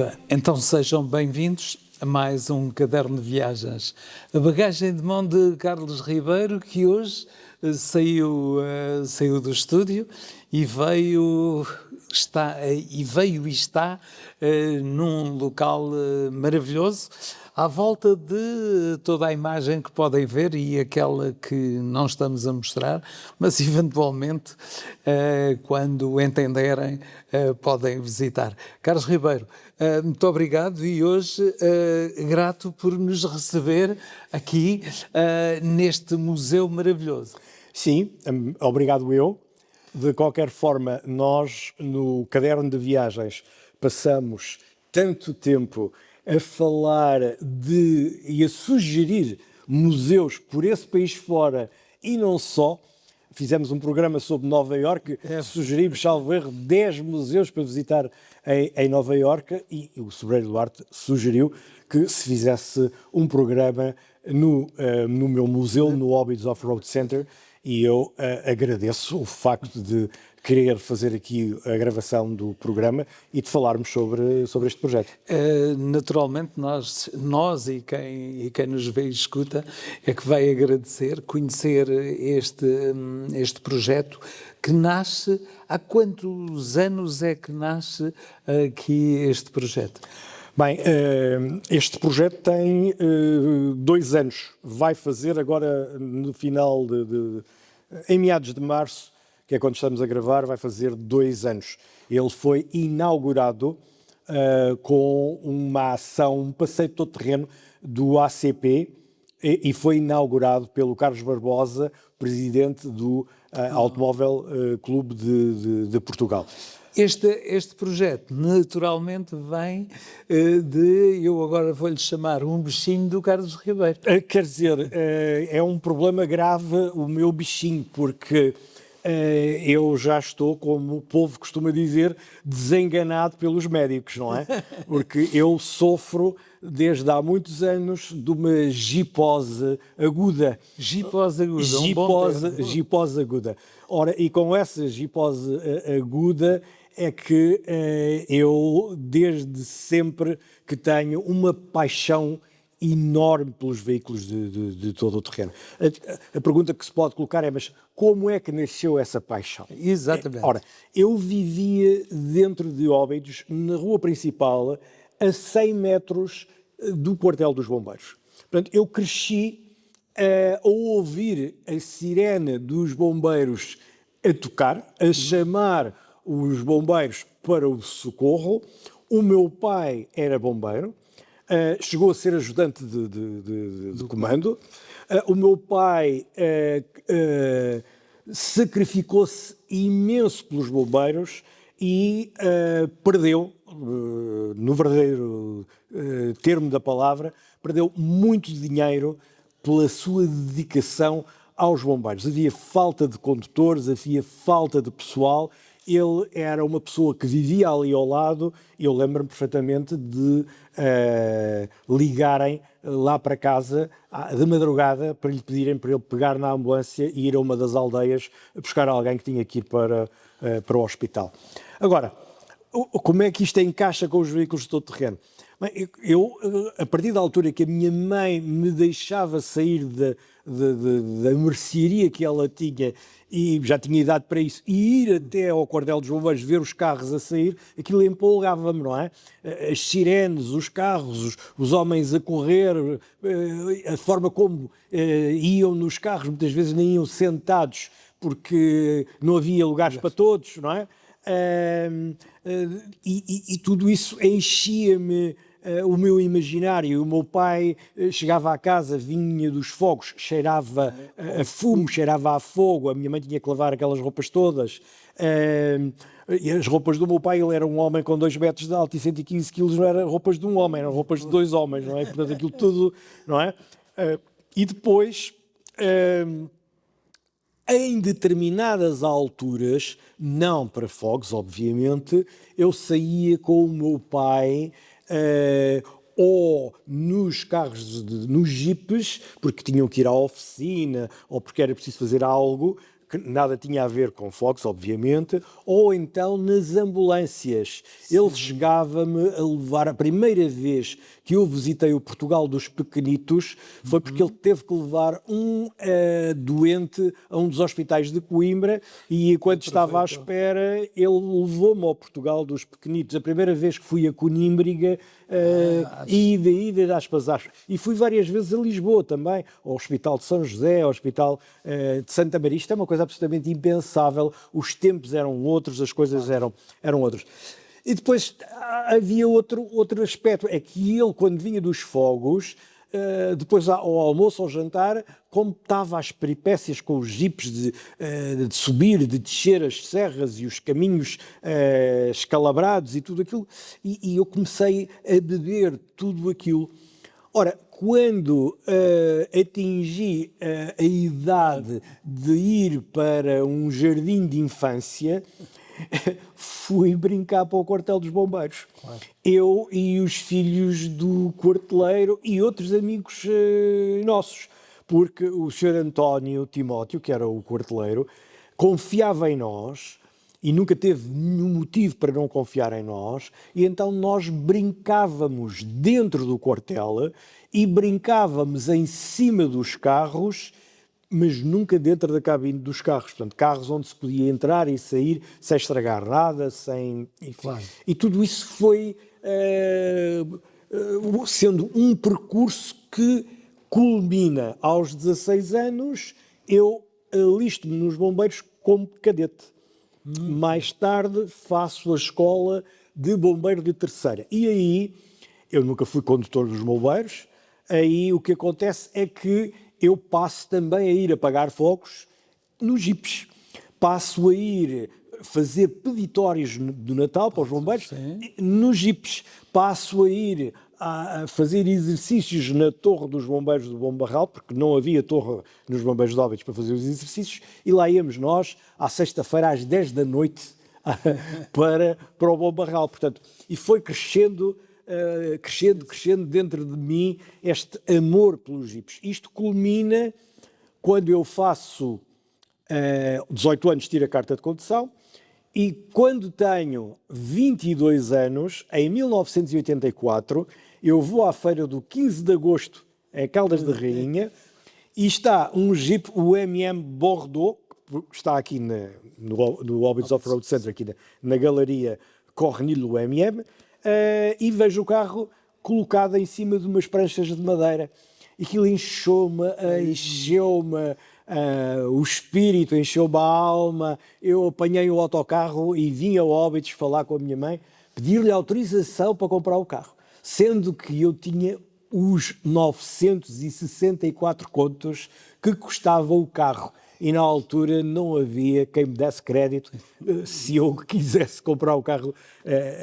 Viva! Então sejam bem-vindos a mais um Caderno de Viagens. A bagagem de mão de Carlos Ribeiro, que hoje saiu do estúdio e está num local maravilhoso, à volta de toda a imagem que podem ver e aquela que não estamos a mostrar, mas eventualmente, quando entenderem, podem visitar. Carlos Ribeiro, muito obrigado e hoje grato por nos receber aqui neste museu maravilhoso. Sim, obrigado eu. De qualquer forma, nós no Caderno de Viagens passamos tanto tempo a falar e a sugerir museus por esse país fora e não só. Fizemos um programa sobre Nova Iorque, sugerimos, salvo erro, 10 museus para visitar em Nova Iorque e o Sobreiro Duarte sugeriu que se fizesse um programa no meu museu, no Hobbies Off-Road Center, e eu agradeço o facto de querer fazer aqui a gravação do programa e de falarmos sobre este projeto. Naturalmente, nós e quem nos vê e escuta é que vai agradecer, conhecer este projeto que nasce. Há quantos anos é que nasce aqui este projeto? Bem, este projeto tem 2 anos. Vai fazer agora no final em meados de março, que é quando estamos a gravar, vai fazer 2 anos. Ele foi inaugurado com uma ação, um passeio de todo terreno do ACP e foi inaugurado pelo Carlos Barbosa, presidente do Automóvel Clube de Portugal. Este projeto naturalmente vem eu agora vou-lhe chamar um bichinho do Carlos Ribeiro. Quer dizer, é um problema grave o meu bichinho, porque eu já estou, como o povo costuma dizer, desenganado pelos médicos, não é? Porque eu sofro desde há muitos anos de uma gipose aguda. Gipose aguda, Gipose aguda. Ora, e com essa gipose aguda é que eu, desde sempre, que tenho uma paixão enorme pelos veículos de todo o terreno. A pergunta que se pode colocar é, mas como é que nasceu essa paixão? Exatamente. Ora, eu vivia dentro de Óbidos, na rua principal, a 100 metros do quartel dos bombeiros. Portanto, eu cresci a ouvir a sirene dos bombeiros a tocar, a chamar os bombeiros para o socorro. O meu pai era bombeiro, chegou a ser ajudante de comando. O meu pai sacrificou-se imenso pelos bombeiros e perdeu, no verdadeiro termo da palavra, perdeu muito dinheiro pela sua dedicação aos bombeiros. Havia falta de condutores, havia falta de pessoal. Ele era uma pessoa que vivia ali ao lado. Eu lembro-me perfeitamente de ligarem lá para casa de madrugada para lhe pedirem para ele pegar na ambulância e ir a uma das aldeias a buscar alguém que tinha que ir para o hospital. Agora, como é que isto encaixa com os veículos de todo terreno? Bem, eu, a partir da altura que a minha mãe me deixava sair da mercearia que ela tinha, e já tinha idade para isso, e ir até ao quartel dos bombeiros ver os carros a sair, aquilo empolgava-me, não é? As sirenes, os carros, os homens a correr, a forma como iam nos carros, muitas vezes nem iam sentados, porque não havia lugares para todos, não é? E tudo isso enchia-me o meu imaginário. O meu pai chegava à casa, vinha dos fogos, cheirava a fumo, cheirava a fogo. A minha mãe tinha que lavar aquelas roupas todas. E as roupas do meu pai, ele era um homem com 2 metros de alto e 115 quilos, não eram roupas de um homem, eram roupas de 2 homens, não é? Portanto, aquilo tudo, não é? E depois, em determinadas alturas, não para fogos, obviamente, eu saía com o meu pai ou nos carros, nos jipes, porque tinham que ir à oficina ou porque era preciso fazer algo que nada tinha a ver com fogos, obviamente, ou então nas ambulâncias. Ele chegava-me a levar, a primeira vez que eu visitei o Portugal dos pequenitos, foi porque ele teve que levar um doente a um dos hospitais de Coimbra e enquanto estava à espera, ele levou-me ao Portugal dos pequenitos. A primeira vez que fui a Conímbriga, ida, aspas. E fui várias vezes a Lisboa também, ao Hospital de São José, ao Hospital de Santa Maria. Isto é uma coisa absolutamente impensável. Os tempos eram outros, as coisas eram outras. E depois havia outro aspecto, é que ele, quando vinha dos fogos, depois ao almoço, ao jantar, como estava às peripécias com os jipes de subir, de descer as serras e os caminhos escalabrados e tudo aquilo, e eu comecei a beber tudo aquilo. Ora, quando atingi a idade de ir para um jardim de infância, fui brincar para o quartel dos bombeiros. Claro. Eu e os filhos do quarteleiro e outros amigos nossos, porque o Sr. António Timóteo, que era o quarteleiro, confiava em nós e nunca teve nenhum motivo para não confiar em nós, e então nós brincávamos dentro do quartel e brincávamos em cima dos carros, mas nunca dentro da cabine dos carros. Portanto, carros onde se podia entrar e sair sem estragar nada, sem... Enfim. Claro. E tudo isso foi sendo um percurso que culmina aos 16 anos, eu alisto-me nos bombeiros como cadete. Mais tarde faço a escola de bombeiro de terceira. E aí, eu nunca fui condutor dos bombeiros, aí o que acontece é que eu passo também a ir apagar fogos nos jipes. Passo a ir fazer peditórios do Natal para os bombeiros nos jipes. Passo a ir a fazer exercícios na torre dos bombeiros do Bombarral, porque não havia torre nos bombeiros de Óbidos para fazer os exercícios, e lá íamos nós, à sexta-feira, às 10 da noite, para o Bombarral. Portanto, e foi crescendo dentro de mim este amor pelos jipes. Isto culmina quando eu faço 18 anos, tiro a carta de condução, e quando tenho 22 anos, em 1984, eu vou à feira do 15 de agosto, em Caldas da Rainha, e está um Jeep, o MM Bordeaux, que está aqui no Óbidos Off-Road Center, aqui na galeria Cornilo MM, e vejo o carro colocado em cima de umas pranchas de madeira. E aquilo encheu-me o espírito, encheu-me a alma. Eu apanhei o autocarro e vim a Óbidos falar com a minha mãe, pedir-lhe autorização para comprar o carro, sendo que eu tinha os 964 contos que custava o carro. E na altura não havia quem me desse crédito se eu quisesse comprar o carro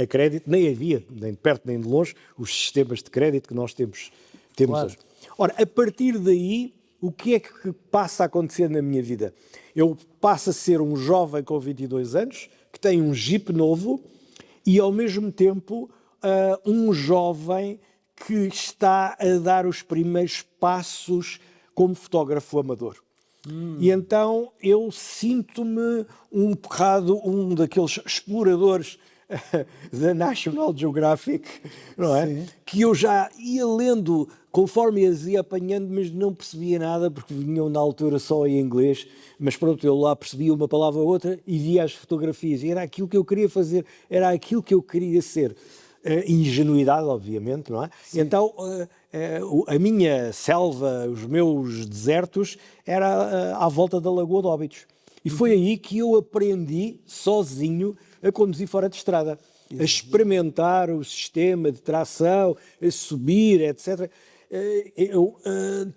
a crédito. Nem havia, nem de perto nem de longe, os sistemas de crédito que nós temos claro. Hoje. Ora, a partir daí, o que é que passa a acontecer na minha vida? Eu passo a ser um jovem com 22 anos, que tem um Jeep novo e, ao mesmo tempo, um jovem que está a dar os primeiros passos como fotógrafo amador. E então eu sinto-me um bocado um daqueles exploradores da National Geographic, não é? Sim. Que eu já ia lendo conforme as ia apanhando, mas não percebia nada, porque vinham na altura só em inglês, mas pronto, eu lá percebia uma palavra ou outra e via as fotografias, e era aquilo que eu queria fazer, era aquilo que eu queria ser. Ingenuidade, obviamente, não é? Sim. Então, a minha selva, os meus desertos, era à volta da Lagoa de Óbidos. E foi aí que eu aprendi, sozinho, a conduzir fora de estrada, a experimentar o sistema de tração, a subir, etc. Eu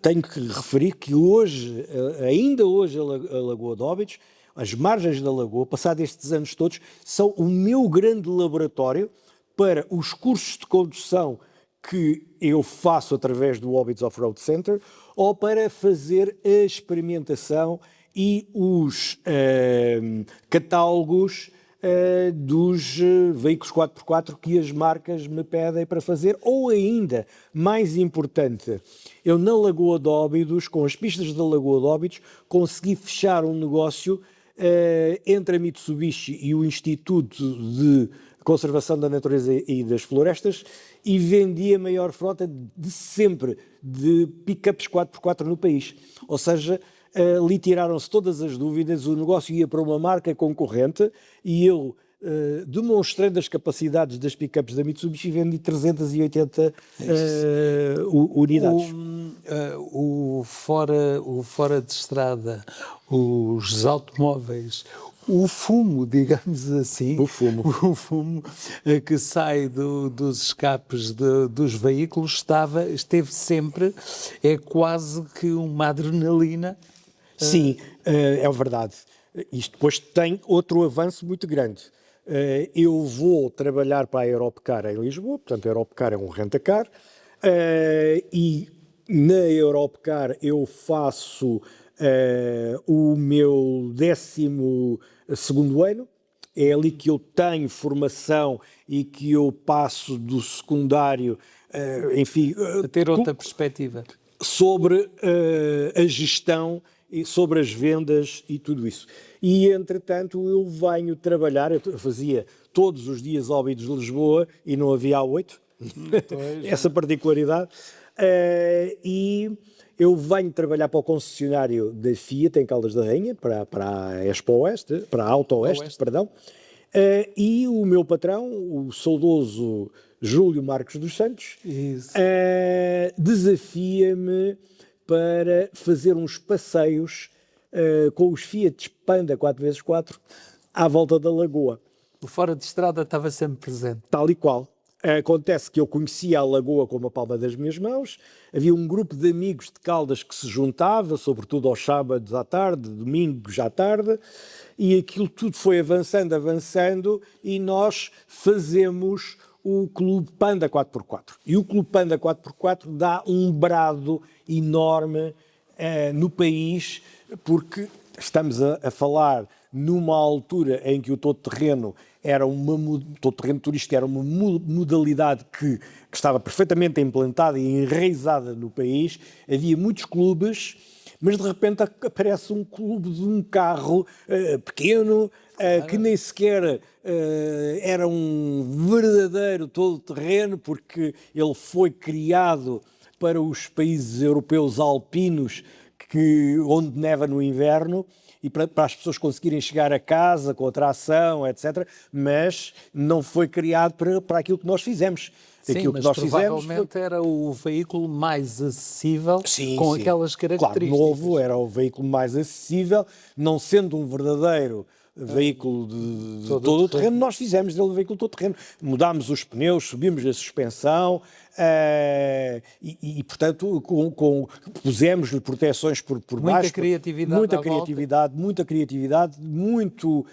tenho que referir que hoje, ainda hoje, a Lagoa de Óbidos, as margens da Lagoa, passados estes anos todos, são o meu grande laboratório para os cursos de condução que eu faço através do Óbidos Off-Road Center, ou para fazer a experimentação e os catálogos dos veículos 4x4 que as marcas me pedem para fazer, ou ainda, mais importante, eu na Lagoa de Óbidos, com as pistas da Lagoa de Óbidos, consegui fechar um negócio entre a Mitsubishi e o Instituto de Conservação da Natureza e das Florestas e vendi a maior frota de sempre de pick-ups 4x4 no país. Ou seja, ali tiraram-se todas as dúvidas, o negócio ia para uma marca concorrente e eu, demonstrando as capacidades das pick-ups da Mitsubishi, vendi 380 unidades. O fora de estrada, os automóveis, o fumo, digamos assim, O fumo que sai dos escapes dos veículos esteve sempre, é quase que uma adrenalina. Sim, é verdade. Isto depois tem outro avanço muito grande. Eu vou trabalhar para a Europcar em Lisboa, portanto a Europcar é um rent-a-car, e na Europcar eu faço o meu 12º ano, é ali que eu tenho formação e que eu passo do secundário, enfim... A ter outra perspectiva. Sobre a gestão, sobre as vendas e tudo isso. E, entretanto, eu venho trabalhar, eu fazia todos os dias Óbidos de Lisboa e não havia A8, essa particularidade, e eu venho trabalhar para o concessionário da Fiat em Caldas da Rainha, para a Expo Oeste, para a Auto Oeste, perdão, e o meu patrão, o saudoso Júlio Marcos dos Santos, desafia-me para fazer uns passeios com os Fiat Panda 4x4 à volta da Lagoa. O fora de estrada estava sempre presente. Tal e qual. Acontece que eu conhecia a Lagoa como a palma das minhas mãos, havia um grupo de amigos de Caldas que se juntava, sobretudo aos sábados à tarde, domingos à tarde, e aquilo tudo foi avançando, e nós fazemos o Clube Panda 4x4. E o Clube Panda 4x4 dá um brado enorme no país, porque estamos a falar numa altura em que o todo-terreno todo-terreno turístico era uma modalidade que estava perfeitamente implantada e enraizada no país. Havia muitos clubes, mas de repente aparece um clube de um carro pequeno, que nem sequer era um verdadeiro todo-terreno, porque ele foi criado para os países europeus alpinos, onde neva no inverno, e para as pessoas conseguirem chegar a casa com a tração, etc. Mas não foi criado para aquilo que nós fizemos. Sim, aquilo mas que nós provavelmente era o veículo mais acessível, com aquelas características. Claro, novo, era o veículo mais acessível, não sendo um verdadeiro veículo de todo o terreno, nós fizemos dele um veículo todo terreno. Mudámos os pneus, subimos a suspensão e portanto, pusemos-lhe proteções por baixo. Muita criatividade, muito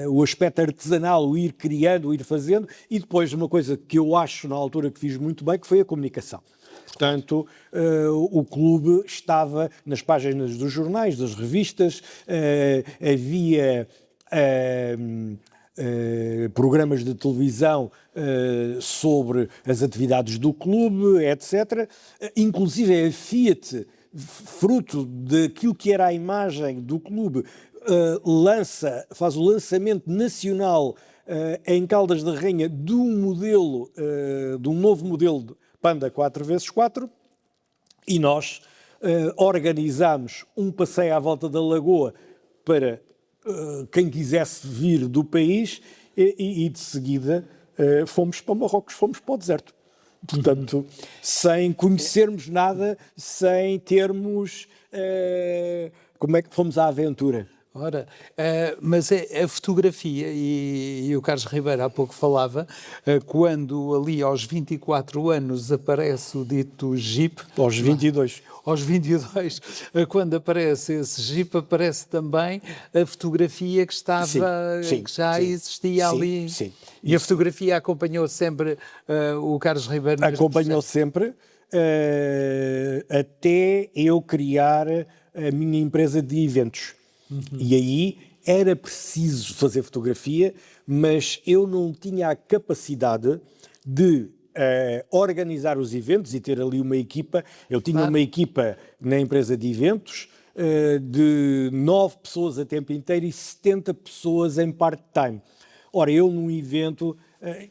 o aspecto artesanal, o ir criando, o ir fazendo, e depois uma coisa que eu acho na altura que fiz muito bem, que foi a comunicação. Portanto, o clube estava nas páginas dos jornais, das revistas, havia programas de televisão sobre as atividades do clube, etc. Inclusive a Fiat, fruto daquilo que era a imagem do clube, faz o lançamento nacional em Caldas da Rainha de um novo modelo Panda 4x4, e nós organizámos um passeio à volta da Lagoa para quem quisesse vir do país, e de seguida fomos para Marrocos, fomos para o deserto. Portanto, sem conhecermos nada, sem termos... como é que fomos à aventura? Ora, mas a fotografia, e o Carlos Ribeiro há pouco falava, quando ali aos 24 anos aparece o dito Jeep... Aos 22. Aos 22, quando aparece esse Jeep, aparece também a fotografia que já existia ali. Sim. E a fotografia acompanhou sempre o Carlos Ribeiro? Acompanhou sempre, até eu criar a minha empresa de eventos. E aí era preciso fazer fotografia, mas eu não tinha a capacidade de organizar os eventos e ter ali uma equipa. Eu tinha uma equipa na empresa de eventos de 9 pessoas a tempo inteiro e 70 pessoas em part-time. Ora, eu num evento,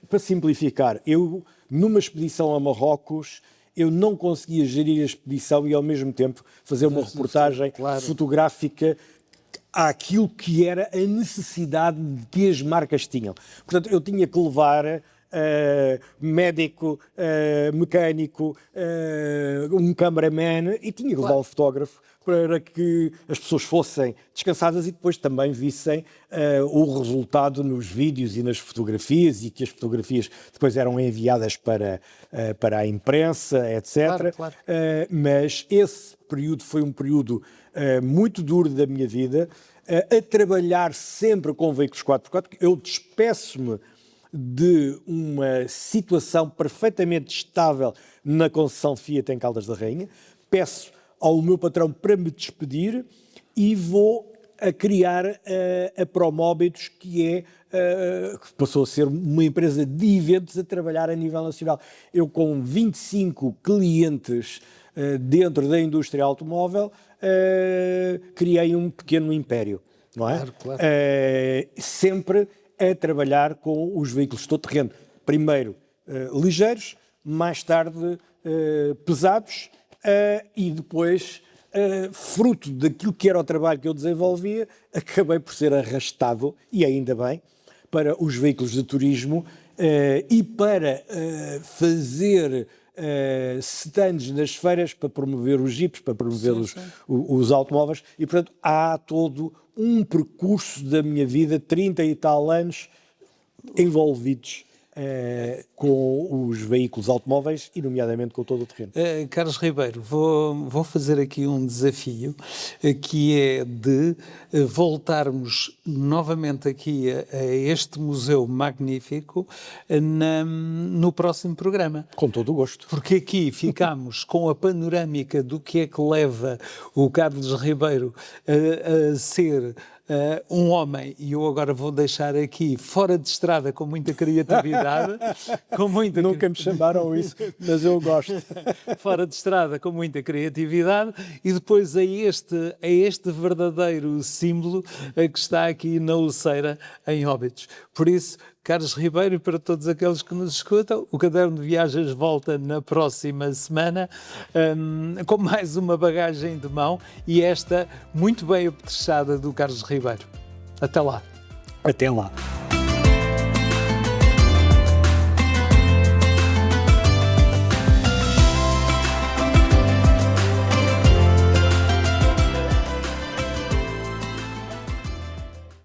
para simplificar, eu numa expedição a Marrocos, eu não conseguia gerir a expedição e ao mesmo tempo fazer uma reportagem fotográfica àquilo que era a necessidade que as marcas tinham. Portanto, eu tinha que levar médico, mecânico, um cameraman e tinha que levar um fotógrafo para que as pessoas fossem descansadas e depois também vissem o resultado nos vídeos e nas fotografias e que as fotografias depois eram enviadas para a imprensa, etc. Mas esse período foi um período muito duro da minha vida, a trabalhar sempre com veículos 4x4. Eu despeço-me de uma situação perfeitamente estável na concessão Fiat em Caldas da Rainha, peço ao meu patrão para me despedir e vou a criar a Promóbitos, que passou a ser uma empresa de eventos a trabalhar a nível nacional. Eu, com 25 clientes dentro da indústria automóvel, criei um pequeno império, não é? Claro. Sempre a trabalhar com os veículos todo-terreno. Primeiro ligeiros, mais tarde pesados e depois, fruto daquilo que era o trabalho que eu desenvolvia, acabei por ser arrastado, e ainda bem, para os veículos de turismo e para fazer stands nas feiras para promover os jipes, para promover os automóveis, e portanto há todo um percurso da minha vida, 30 e tal anos, envolvidos com os veículos automóveis e nomeadamente com todo o terreno. Carlos Ribeiro, vou fazer aqui um desafio, que é de voltarmos novamente aqui a este museu magnífico no próximo programa. Com todo o gosto. Porque aqui ficámos com a panorâmica do que é que leva o Carlos Ribeiro a ser um homem, e eu agora vou deixar aqui fora de estrada com muita criatividade. Nunca me chamaram isso, mas eu gosto. Fora de estrada com muita criatividade, e depois a este verdadeiro símbolo que está aqui na Uceira, em Óbidos. Por isso, Carlos Ribeiro, e para todos aqueles que nos escutam, o Caderno de Viagens volta na próxima semana com mais uma bagagem de mão, e esta muito bem apetrechada do Carlos Ribeiro. Até lá. Até lá.